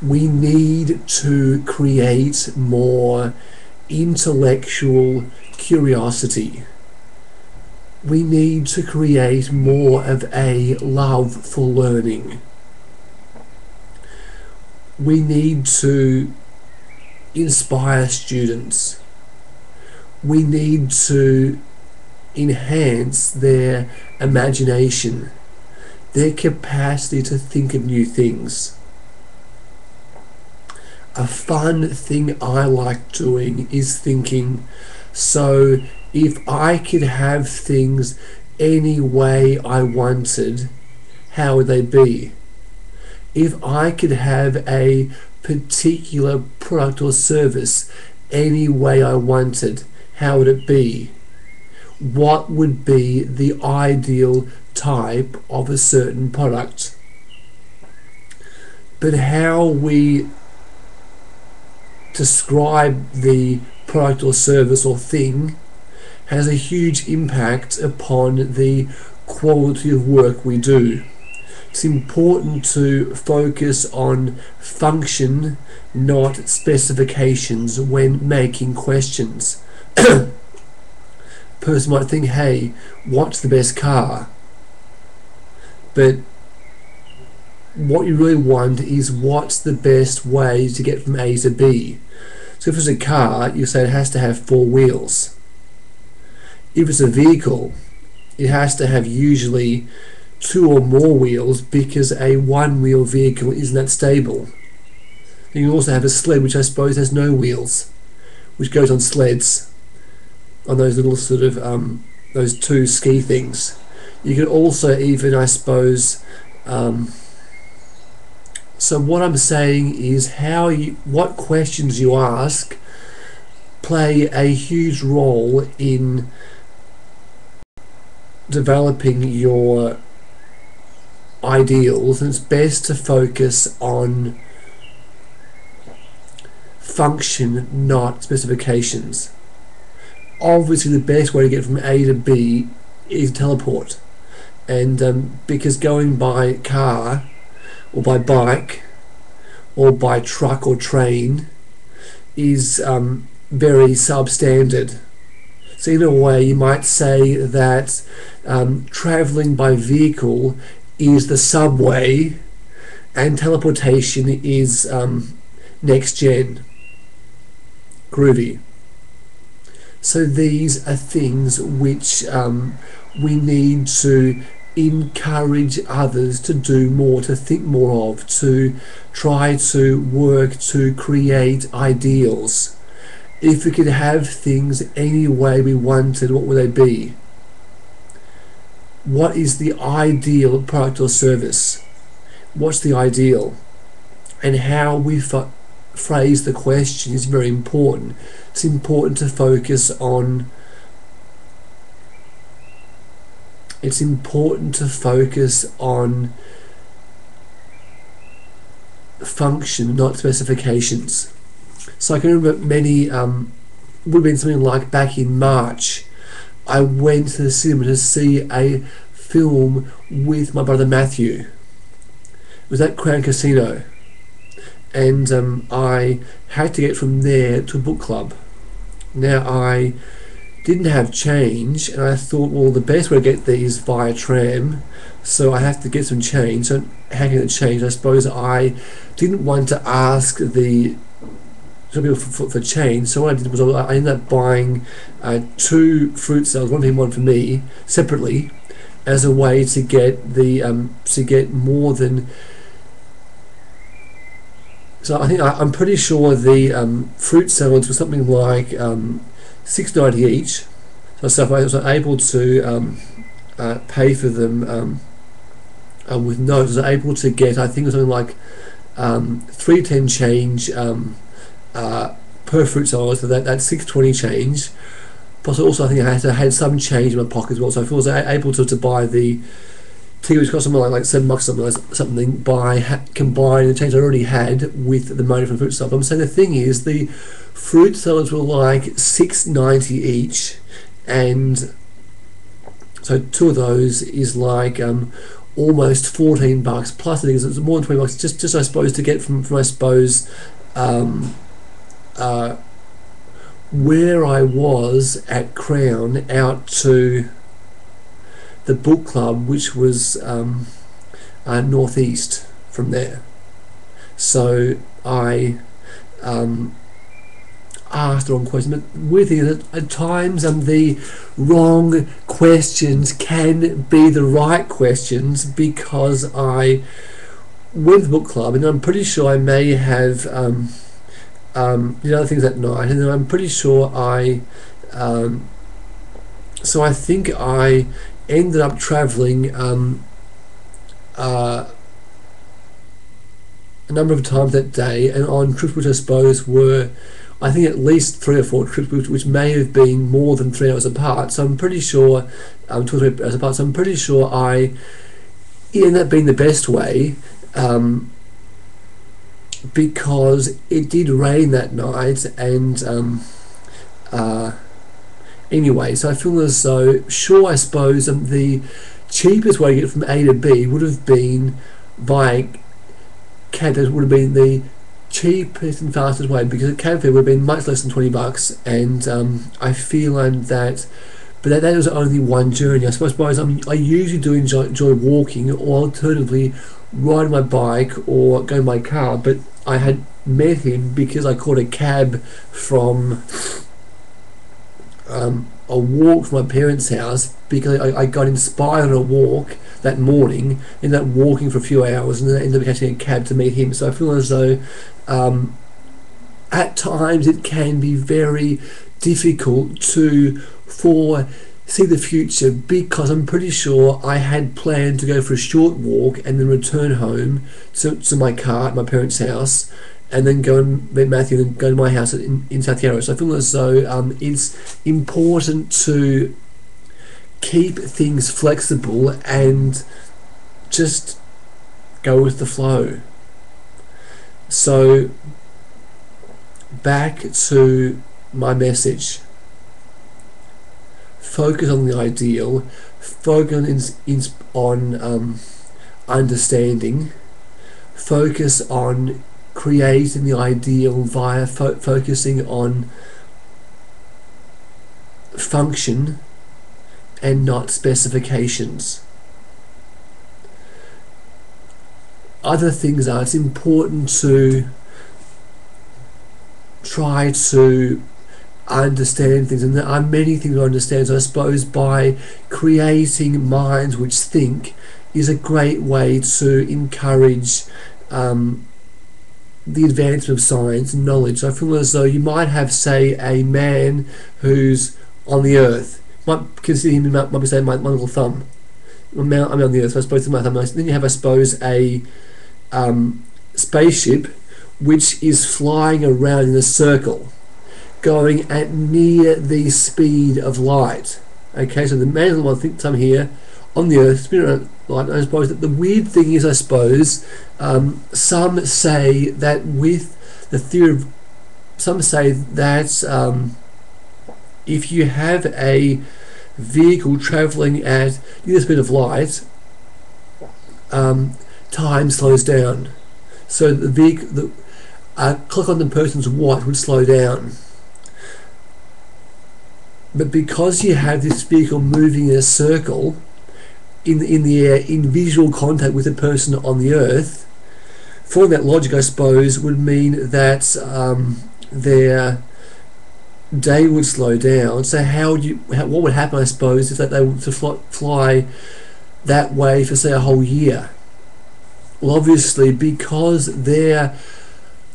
We need to create more intellectual curiosity. We need to create more of a love for learning. We need to inspire students. We need to enhance their imagination, their capacity to think of new things. A fun thing I like doing is thinking, so if I could have things any way I wanted, how would they be? If I could have a particular product or service any way I wanted, how would it be? What would be the ideal type of a certain product? But how we describe the product or service or thing has a huge impact upon the quality of work we do. It's important to focus on function, not specifications, when making questions. Person might think, hey, what's the best car? But what you really want is what's the best way to get from A to B. So if it's a car, you say it has to have 4 wheels. If it's a vehicle, it has to have usually 2 or more wheels, because a 1-wheel vehicle isn't that stable. You can also have a sled, which I suppose has no wheels, which goes on sleds, on those little sort of those 2 ski things. You could also even, I suppose, so what I'm saying is what questions you ask play a huge role in developing your ideals, and it's best to focus on function, not specifications. Obviously the best way to get from A to B is teleport, and because going by car or by bike or by truck or train is very substandard. So in a way you might say that travelling by vehicle is the subway and teleportation is next gen, groovy. So these are things which we need to encourage others to do more, to think more of, to try to work to create ideals. If we could have things any way we wanted, what would they be? What is the ideal product or service? What's the ideal? And how we phrase the question is very important. It's important to focus on function, not specifications. So I can remember many, would have been something like back in March, I went to the cinema to see a film with my brother Matthew. It was at Crown Casino, and I had to get from there to a book club. Now I didn't have change, and I thought, well, the best way to get these via tram, so I have to get some change. So how can I change? I suppose I didn't want to ask the people for change, so what I did was I ended up buying 2 fruit salads, one for him, one for me, separately, as a way to get more than. So I think I'm pretty sure the fruit salads were something like $6.90 each. So I was able to pay for them with notes. I was able to get, I think it was something like $3.10 change per fruit salad, so that's $6.20 change. Plus also I think I had some change in my pocket as well, so I was able to buy the tea, which cost something like $7 something, by combining the change I already had with the money from the fruit salad. I'm saying the thing is, the fruit salads were like $6.90 each, and so 2 of those is like almost $14 plus. I think it's more than $20 just I suppose to get from I suppose where I was at Crown out to the book club, which was northeast from there. So I asked the wrong question, but with it, at times the wrong questions can be the right questions, because I went to the book club and I'm pretty sure I may have did other things that night, and then I'm pretty sure so I think I ended up travelling a number of times that day, and on trips which I suppose were, I think, at least 3 or 4 trips, which may have been more than 3 hours apart. So I'm pretty sure, 2 or 3 hours apart. So I'm pretty sure it ended up being the best way, because it did rain that night, and anyway, so I feel as though, sure, I suppose the cheapest way to get from A to B would have been by cab. That would have been the cheapest and fastest way, because a cab fare would have been much less than $20, and I feel that, but that was only one journey. I suppose I usually do enjoy walking, or alternatively riding my bike or going by car, but I had met him because I caught a cab from a walk from my parents' house, because I got inspired on a walk that morning, ended up walking for a few hours, and then ended up catching a cab to meet him. So I feel as though at times it can be very difficult to foresee the future, because I'm pretty sure I had planned to go for a short walk and then return home to my car at my parents' house, and then go and meet Matthew and go to my house in South Yarra. So I feel as though it's important to keep things flexible and just go with the flow. So back to my message. Focus on the ideal, focus on understanding, focus on creating the ideal via focusing on function and not specifications. Other things are, it's important to try to understand things, and there are many things to understand. So I suppose by creating minds which think is a great way to encourage the advancement of science and knowledge. So I feel as though you might have, say, a man who's on the earth, might consider him, might be saying my little thumb. I'm on the earth, so I suppose my thumb. Then you have, I suppose, a spaceship which is flying around in a circle, going at near the speed of light. Okay, so the man on the thumb here on the earth, spinning around light. I suppose that the weird thing is, I suppose, some say that with the theory of, some say that if you have a vehicle travelling at near the speed of light, time slows down. So the vehicle, the clock on the person's watch would slow down. But because you have this vehicle moving in a circle in the air, in visual contact with the person on the earth, following that logic, I suppose, would mean that their day would slow down. So what would happen, I suppose, is that they were to fly that way for, say, a whole year. Well, obviously, because their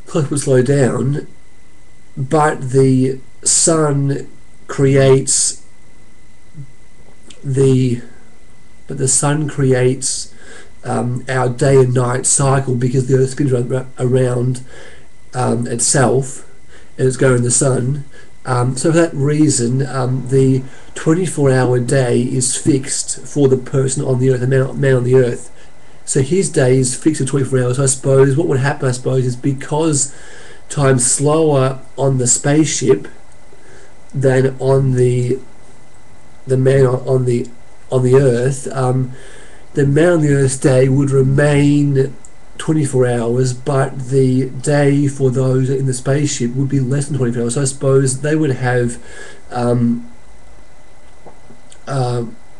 clock would slow down, but the sun creates our day and night cycle, because the earth spins around itself and it's going the sun. So for that reason, the 24-hour day is fixed for the person on the earth, the man on the earth. So his day is fixed at 24 hours. So I suppose what would happen, I suppose, is because time's slower on the spaceship than on the man on the earth, the amount on the Earth's day would remain 24 hours, but the day for those in the spaceship would be less than 24 hours. So I suppose they would have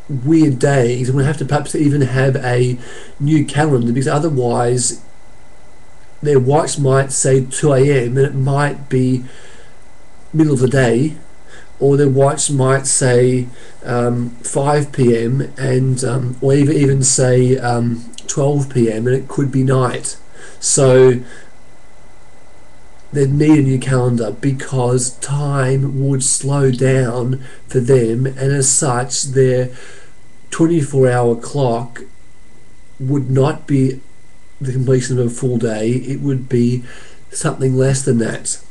weird days, and we'd have to perhaps even have a new calendar, because otherwise their watch might say 2 a.m. and it might be middle of the day, or their watch might say 5 p.m. and or even say 12 p.m. and it could be night. So they'd need a new calendar because time would slow down for them, and as such their 24-hour clock would not be the completion of a full day, it would be something less than that.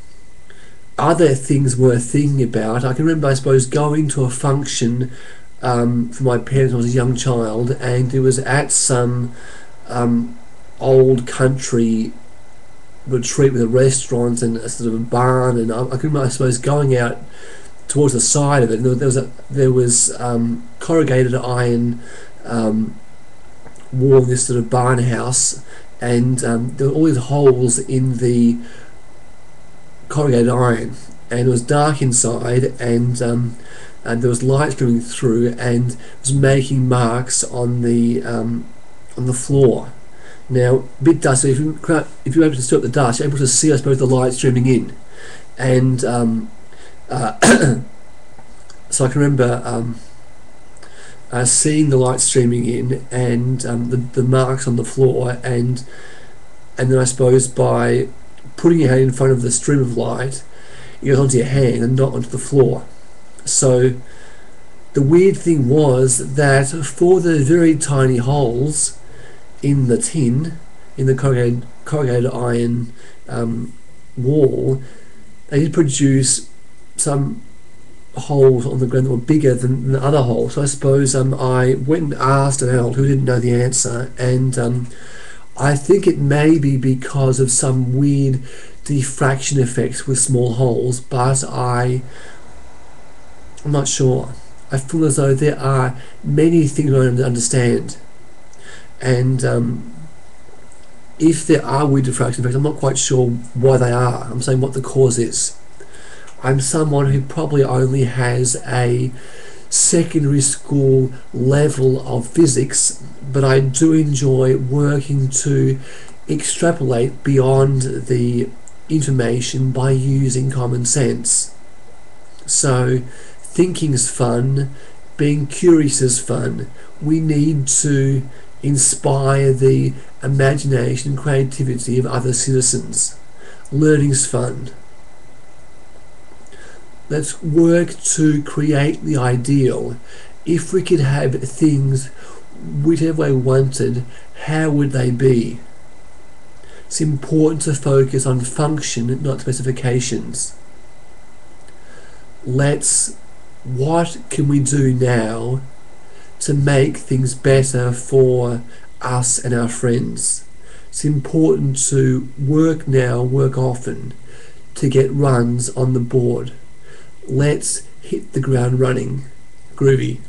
Other things worth thinking about, I can remember, I suppose, going to a function for my parents when I was a young child, and it was at some old country retreat with a restaurant and a sort of a barn, and I can remember, I suppose, going out towards the side of it, and there was corrugated iron wall in this sort of barn house, and there were all these holes in the corrugated iron, and it was dark inside, and there was light coming through, and it was making marks on the floor. Now, a bit dusty. If you're able to see up the dust, you're able to see, I suppose, the light streaming in, and so I can remember seeing the light streaming in, and the marks on the floor, and then I suppose by putting your hand in front of the stream of light, it goes onto your hand and not onto the floor. So the weird thing was that for the very tiny holes in the tin, in the corrugated iron wall, they did produce some holes on the ground that were bigger than the other holes. So I suppose I went and asked an adult who didn't know the answer, and I think it may be because of some weird diffraction effects with small holes, but I'm not sure. I feel as though there are many things I don't understand, and if there are weird diffraction effects, I'm not quite sure why they are. I'm saying what the cause is. I'm someone who probably only has a secondary school level of physics, but I do enjoy working to extrapolate beyond the information by using common sense. So thinking's fun, being curious is fun. We need to inspire the imagination and creativity of other citizens. Learning's fun. Let's work to create the ideal. If we could have things whichever way we wanted, how would they be? It's important to focus on function, not specifications. What can we do now to make things better for us and our friends? It's important to work now, work often, to get runs on the board. Let's hit the ground running. Groovy.